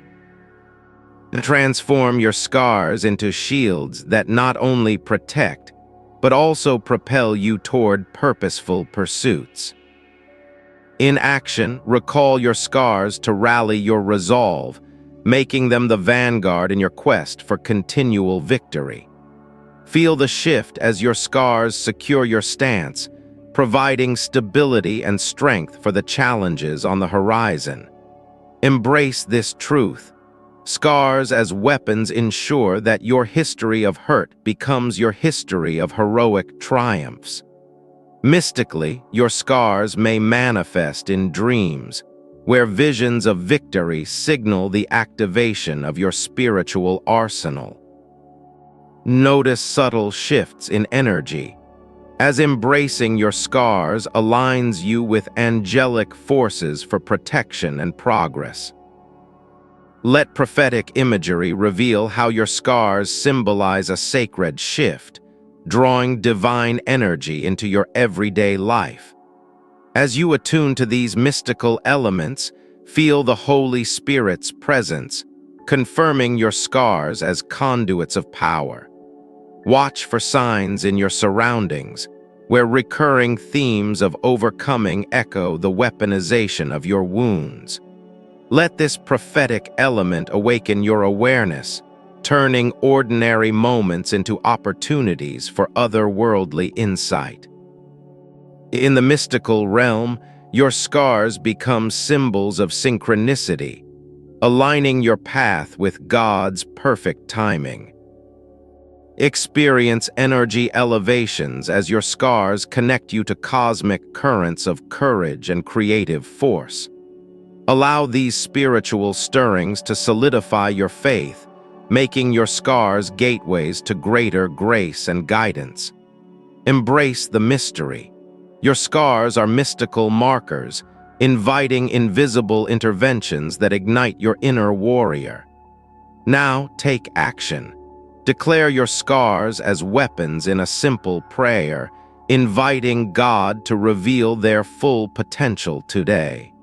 Transform your scars into shields that not only protect, but also propel you toward purposeful pursuits. In action, recall your scars to rally your resolve, making them the vanguard in your quest for continual victory. Feel the shift as your scars secure your stance, providing stability and strength for the challenges on the horizon. Embrace this truth. Scars as weapons ensure that your history of hurt becomes your history of heroic triumphs. Mystically, your scars may manifest in dreams, where visions of victory signal the activation of your spiritual arsenal. Notice subtle shifts in energy, as embracing your scars aligns you with angelic forces for protection and progress. Let prophetic imagery reveal how your scars symbolize a sacred shift, drawing divine energy into your everyday life. As you attune to these mystical elements, feel the Holy Spirit's presence, confirming your scars as conduits of power. Watch for signs in your surroundings, where recurring themes of overcoming echo the weaponization of your wounds. Let this prophetic element awaken your awareness, turning ordinary moments into opportunities for otherworldly insight. In the mystical realm, your scars become symbols of synchronicity, aligning your path with God's perfect timing. Experience energy elevations as your scars connect you to cosmic currents of courage and creative force. Allow these spiritual stirrings to solidify your faith, making your scars gateways to greater grace and guidance. Embrace the mystery. Your scars are mystical markers, inviting invisible interventions that ignite your inner warrior. Now take action. Declare your scars as weapons in a simple prayer, inviting God to reveal their full potential today.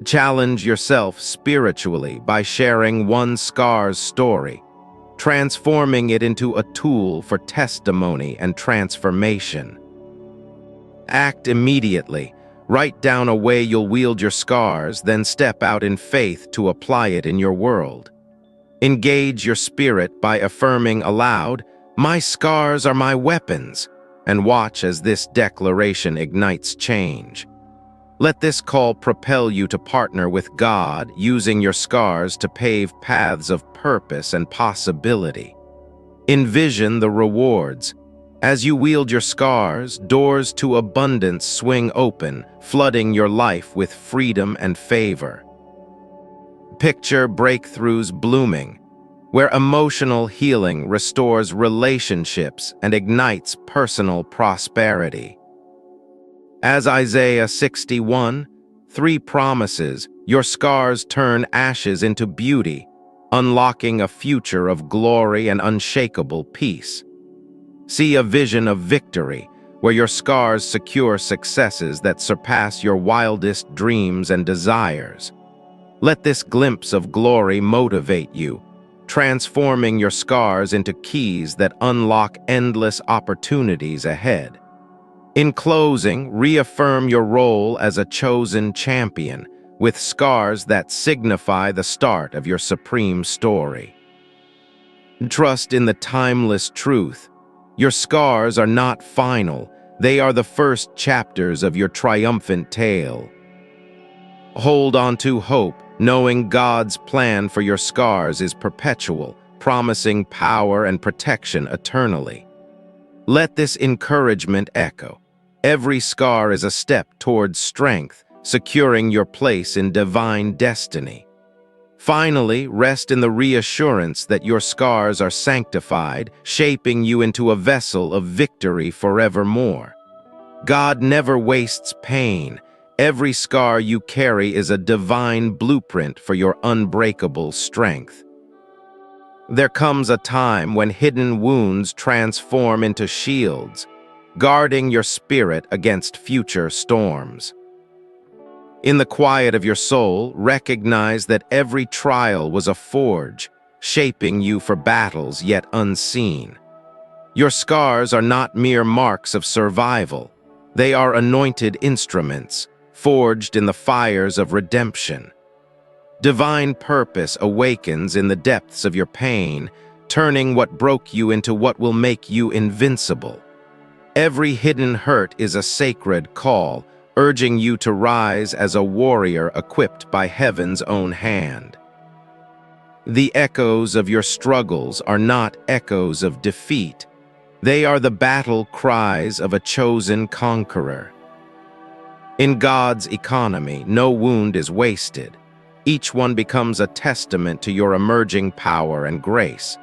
Challenge yourself spiritually by sharing one scar's story, transforming it into a tool for testimony and transformation. Act immediately. Write down a way you'll wield your scars, then step out in faith to apply it in your world. Engage your spirit by affirming aloud, "My scars are my weapons," and watch as this declaration ignites change. Let this call propel you to partner with God, using your scars to pave paths of purpose and possibility. Envision the rewards. As you wield your scars, doors to abundance swing open, flooding your life with freedom and favor. Picture breakthroughs blooming, where emotional healing restores relationships and ignites personal prosperity. As Isaiah 61:3 promises, your scars turn ashes into beauty, unlocking a future of glory and unshakable peace. See a vision of victory, where your scars secure successes that surpass your wildest dreams and desires. Let this glimpse of glory motivate you, transforming your scars into keys that unlock endless opportunities ahead. In closing, reaffirm your role as a chosen champion, with scars that signify the start of your supreme story. Trust in the timeless truth. Your scars are not final. They are the first chapters of your triumphant tale. Hold on to hope, knowing God's plan for your scars is perpetual, promising power and protection eternally. Let this encouragement echo. Every scar is a step towards strength, securing your place in divine destiny. Finally, rest in the reassurance that your scars are sanctified, shaping you into a vessel of victory forevermore. God never wastes pain. Every scar you carry is a divine blueprint for your unbreakable strength. There comes a time when hidden wounds transform into shields, guarding your spirit against future storms. In the quiet of your soul, recognize that every trial was a forge, shaping you for battles yet unseen. Your scars are not mere marks of survival. They are anointed instruments, forged in the fires of redemption. Divine purpose awakens in the depths of your pain, turning what broke you into what will make you invincible. Every hidden hurt is a sacred call, urging you to rise as a warrior equipped by heaven's own hand. The echoes of your struggles are not echoes of defeat. They are the battle cries of a chosen conqueror. In God's economy, no wound is wasted. Each one becomes a testament to your emerging power and grace.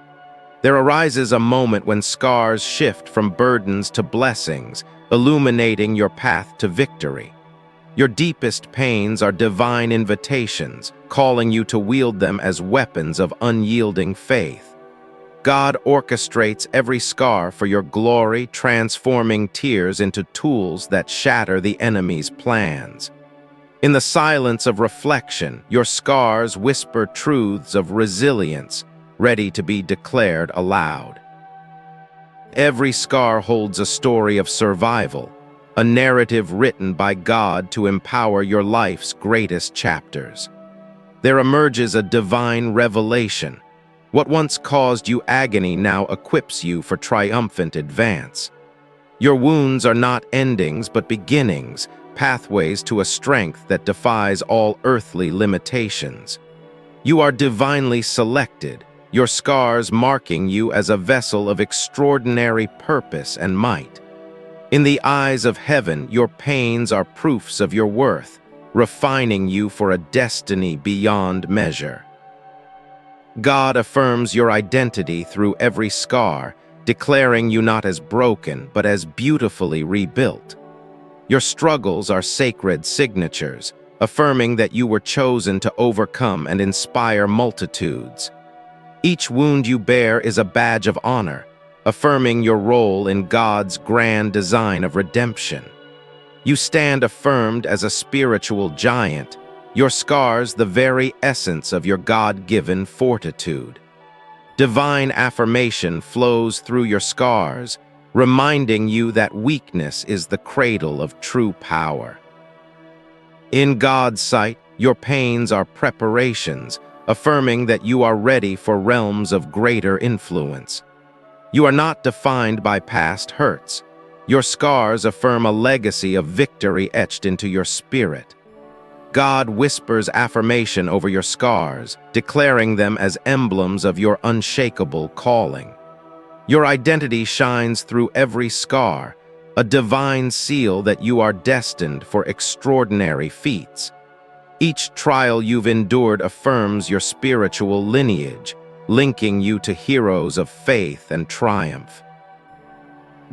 There arises a moment when scars shift from burdens to blessings, illuminating your path to victory. Your deepest pains are divine invitations, calling you to wield them as weapons of unyielding faith. God orchestrates every scar for your glory, transforming tears into tools that shatter the enemy's plans. In the silence of reflection, your scars whisper truths of resilience, ready to be declared aloud. Every scar holds a story of survival, a narrative written by God to empower your life's greatest chapters. There emerges a divine revelation. What once caused you agony now equips you for triumphant advance. Your wounds are not endings but beginnings, pathways to a strength that defies all earthly limitations. You are divinely selected, your scars marking you as a vessel of extraordinary purpose and might. In the eyes of heaven, your pains are proofs of your worth, refining you for a destiny beyond measure. God affirms your identity through every scar, declaring you not as broken, but as beautifully rebuilt. Your struggles are sacred signatures, affirming that you were chosen to overcome and inspire multitudes. Each wound you bear is a badge of honor, affirming your role in God's grand design of redemption. You stand affirmed as a spiritual giant, your scars the very essence of your God-given fortitude. Divine affirmation flows through your scars, reminding you that weakness is the cradle of true power. In God's sight, your pains are preparations, affirming that you are ready for realms of greater influence. You are not defined by past hurts. Your scars affirm a legacy of victory etched into your spirit. God whispers affirmation over your scars, declaring them as emblems of your unshakable calling. Your identity shines through every scar, a divine seal that you are destined for extraordinary feats. Each trial you've endured affirms your spiritual lineage, linking you to heroes of faith and triumph.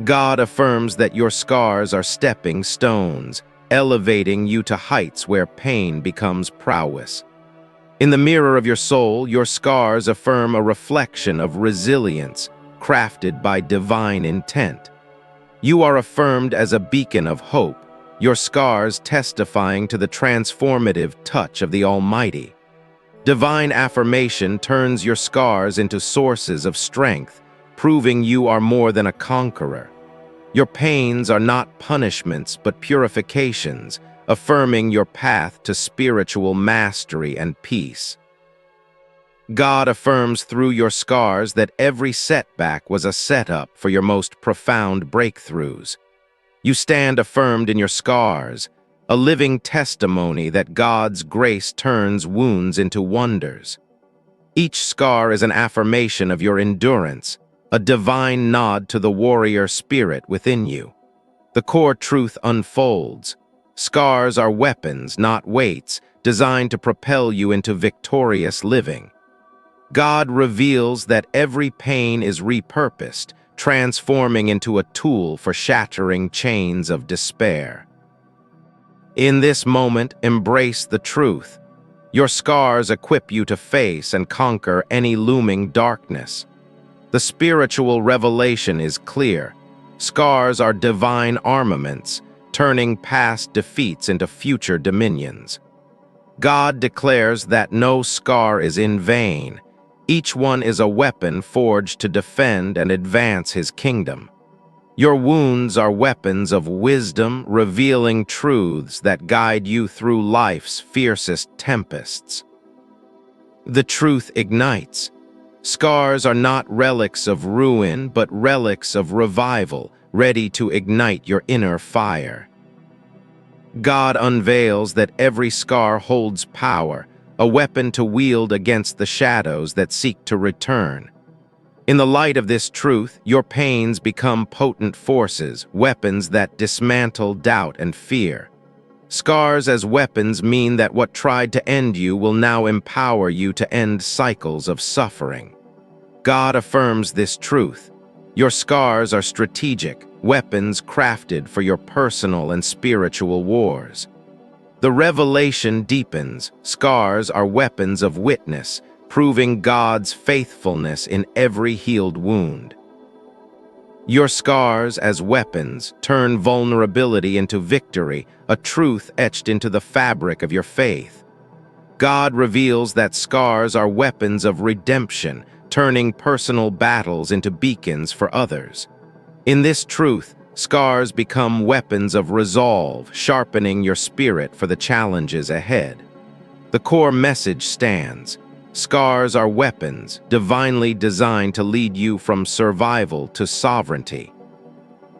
God affirms that your scars are stepping stones, elevating you to heights where pain becomes prowess. In the mirror of your soul, your scars affirm a reflection of resilience, crafted by divine intent. You are affirmed as a beacon of hope, your scars testifying to the transformative touch of the Almighty. Divine affirmation turns your scars into sources of strength, proving you are more than a conqueror. Your pains are not punishments but purifications, affirming your path to spiritual mastery and peace. God affirms through your scars that every setback was a setup for your most profound breakthroughs. You stand affirmed in your scars, a living testimony that God's grace turns wounds into wonders. Each scar is an affirmation of your endurance, a divine nod to the warrior spirit within you. The core truth unfolds. Scars are weapons, not weights, designed to propel you into victorious living. God reveals that every pain is repurposed, transforming into a tool for shattering chains of despair. In this moment, embrace the truth. Your scars equip you to face and conquer any looming darkness. The spiritual revelation is clear. Scars are divine armaments, turning past defeats into future dominions. God declares that no scar is in vain. Each one is a weapon forged to defend and advance his kingdom. Your wounds are weapons of wisdom, revealing truths that guide you through life's fiercest tempests. The truth ignites. Scars are not relics of ruin, but relics of revival, ready to ignite your inner fire. God unveils that every scar holds power, a weapon to wield against the shadows that seek to return. In the light of this truth, your pains become potent forces, weapons that dismantle doubt and fear. Scars as weapons mean that what tried to end you will now empower you to end cycles of suffering. God affirms this truth. Your scars are strategic, weapons crafted for your personal and spiritual wars. The revelation deepens. Scars are weapons of witness, proving God's faithfulness in every healed wound. Your scars as weapons turn vulnerability into victory, a truth etched into the fabric of your faith. God reveals that scars are weapons of redemption, turning personal battles into beacons for others. In this truth, scars become weapons of resolve, sharpening your spirit for the challenges ahead. The core message stands. Scars are weapons, divinely designed to lead you from survival to sovereignty.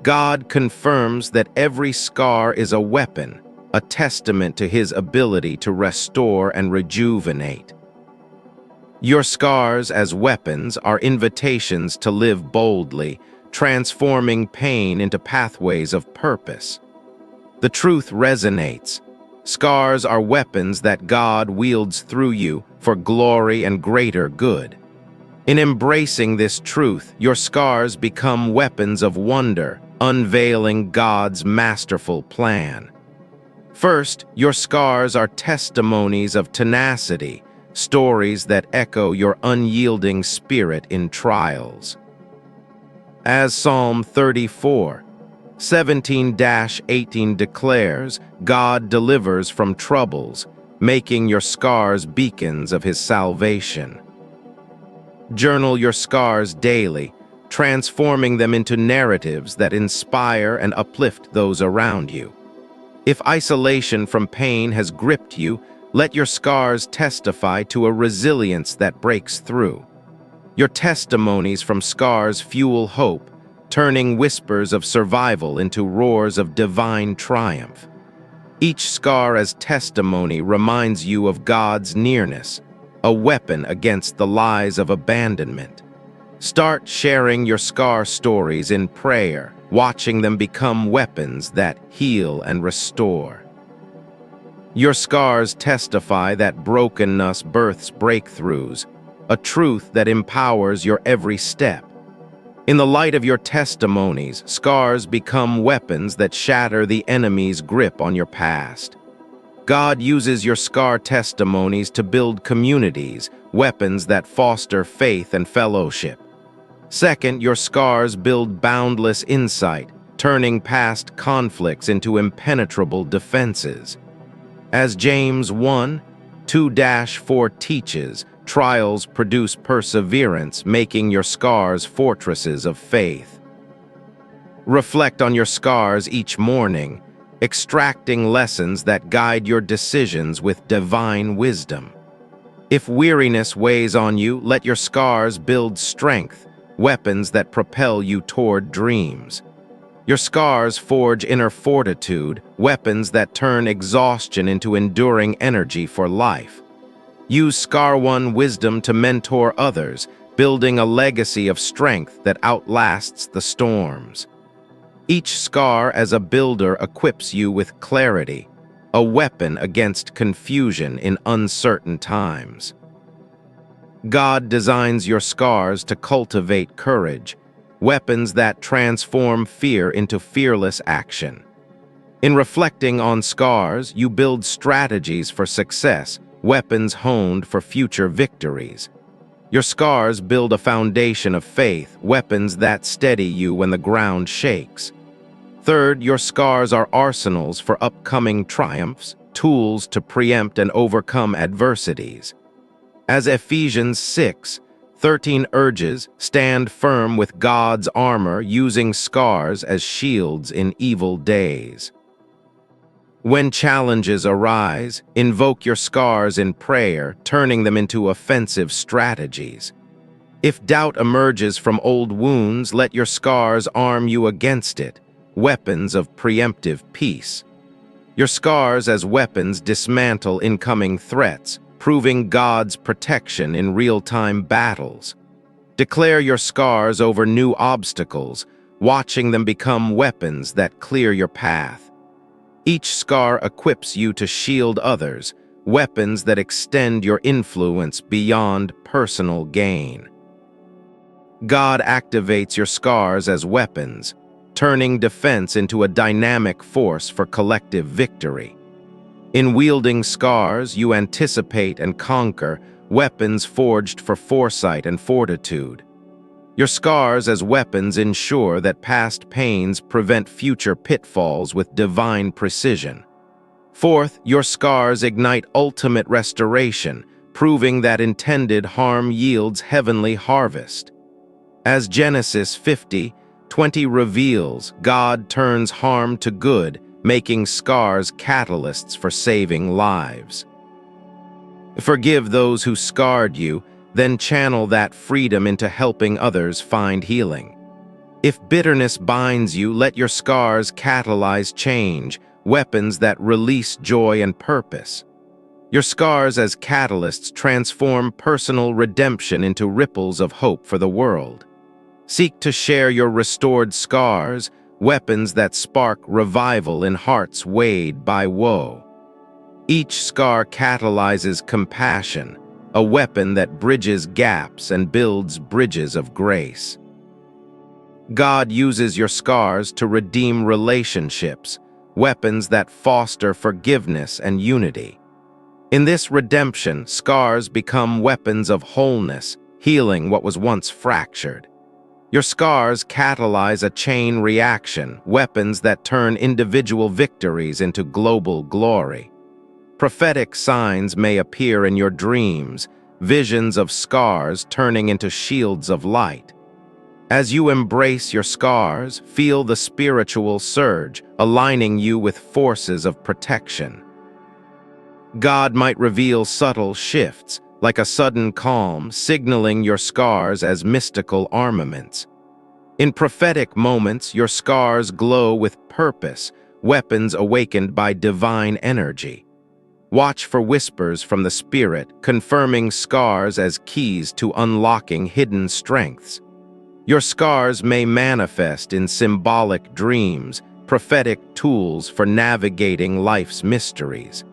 God confirms that every scar is a weapon, a testament to his ability to restore and rejuvenate. Your scars as weapons are invitations to live boldly, transforming pain into pathways of purpose. The truth resonates. Scars are weapons that God wields through you for glory and greater good. In embracing this truth, your scars become weapons of wonder, unveiling God's masterful plan. First, your scars are testimonies of tenacity, stories that echo your unyielding spirit in trials. As Psalm 34:17-18 declares, God delivers from troubles, making your scars beacons of his salvation. Journal your scars daily, transforming them into narratives that inspire and uplift those around you. If isolation from pain has gripped you, let your scars testify to a resilience that breaks through. Your testimonies from scars fuel hope, turning whispers of survival into roars of divine triumph. Each scar as testimony reminds you of God's nearness, a weapon against the lies of abandonment. Start sharing your scar stories in prayer, watching them become weapons that heal and restore. Your scars testify that brokenness births breakthroughs, a truth that empowers your every step. In the light of your testimonies, scars become weapons that shatter the enemy's grip on your past. God uses your scar testimonies to build communities, weapons that foster faith and fellowship. Second, your scars build boundless insight, turning past conflicts into impenetrable defenses. As James 1:2-4 teaches, trials produce perseverance, making your scars fortresses of faith. Reflect on your scars each morning, extracting lessons that guide your decisions with divine wisdom. If weariness weighs on you, let your scars build strength, weapons that propel you toward dreams. Your scars forge inner fortitude, weapons that turn exhaustion into enduring energy for life. Use Scar One wisdom to mentor others, building a legacy of strength that outlasts the storms. Each scar as a builder equips you with clarity, a weapon against confusion in uncertain times. God designs your scars to cultivate courage, weapons that transform fear into fearless action. In reflecting on scars, you build strategies for success, weapons honed for future victories. Your scars build a foundation of faith, weapons that steady you when the ground shakes. Third, your scars are arsenals for upcoming triumphs, tools to preempt and overcome adversities. As Ephesians 6:13 urges, stand firm with God's armor, using scars as shields in evil days. When challenges arise, invoke your scars in prayer, turning them into offensive strategies. If doubt emerges from old wounds, let your scars arm you against it, weapons of preemptive peace. Your scars as weapons dismantle incoming threats, proving God's protection in real-time battles. Declare your scars over new obstacles, watching them become weapons that clear your path. Each scar equips you to shield others, weapons that extend your influence beyond personal gain. God activates your scars as weapons, turning defense into a dynamic force for collective victory. In wielding scars, you anticipate and conquer, weapons forged for foresight and fortitude. Your scars as weapons ensure that past pains prevent future pitfalls with divine precision. Fourth, your scars ignite ultimate restoration, proving that intended harm yields heavenly harvest. As Genesis 50:20 reveals, God turns harm to good, making scars catalysts for saving lives. Forgive those who scarred you, then channel that freedom into helping others find healing. If bitterness binds you, let your scars catalyze change, weapons that release joy and purpose. Your scars as catalysts transform personal redemption into ripples of hope for the world. Seek to share your restored scars, weapons that spark revival in hearts weighed by woe. Each scar catalyzes compassion, a weapon that bridges gaps and builds bridges of grace. God uses your scars to redeem relationships, weapons that foster forgiveness and unity. In this redemption, scars become weapons of wholeness, healing what was once fractured. Your scars catalyze a chain reaction, weapons that turn individual victories into global glory. Prophetic signs may appear in your dreams, visions of scars turning into shields of light. As you embrace your scars, feel the spiritual surge, aligning you with forces of protection. God might reveal subtle shifts, like a sudden calm, signaling your scars as mystical armaments. In prophetic moments, your scars glow with purpose, weapons awakened by divine energy. Watch for whispers from the Spirit, confirming scars as keys to unlocking hidden strengths. Your scars may manifest in symbolic dreams, prophetic tools for navigating life's mysteries.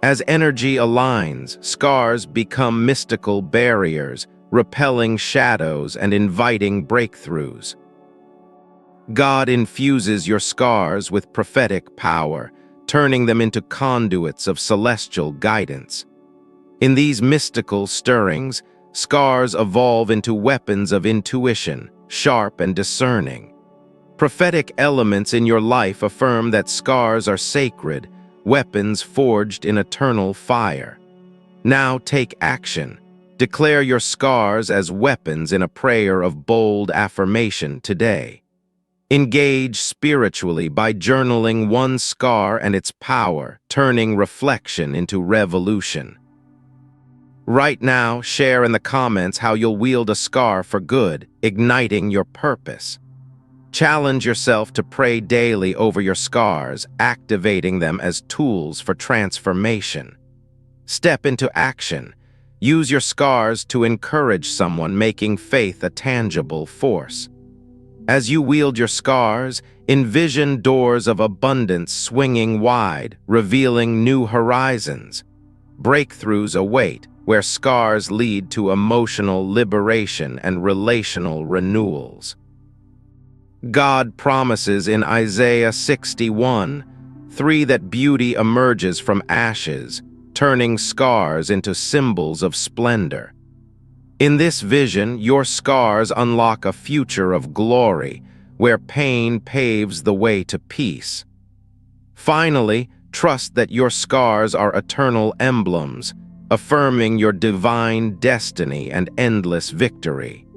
As energy aligns, scars become mystical barriers, repelling shadows and inviting breakthroughs. God infuses your scars with prophetic power, turning them into conduits of celestial guidance. In these mystical stirrings, scars evolve into weapons of intuition, sharp and discerning. Prophetic elements in your life affirm that scars are sacred, weapons forged in eternal fire. Now take action. Declare your scars as weapons in a prayer of bold affirmation today. Engage spiritually by journaling one scar and its power, turning reflection into revolution. Right now, share in the comments how you'll wield a scar for good, igniting your purpose. Challenge yourself to pray daily over your scars, activating them as tools for transformation. Step into action. Use your scars to encourage someone, making faith a tangible force. As you wield your scars, envision doors of abundance swinging wide, revealing new horizons. Breakthroughs await, where scars lead to emotional liberation and relational renewals. God promises in Isaiah 61:3 that beauty emerges from ashes, turning scars into symbols of splendor. In this vision, your scars unlock a future of glory, where pain paves the way to peace. Finally, trust that your scars are eternal emblems, affirming your divine destiny and endless victory.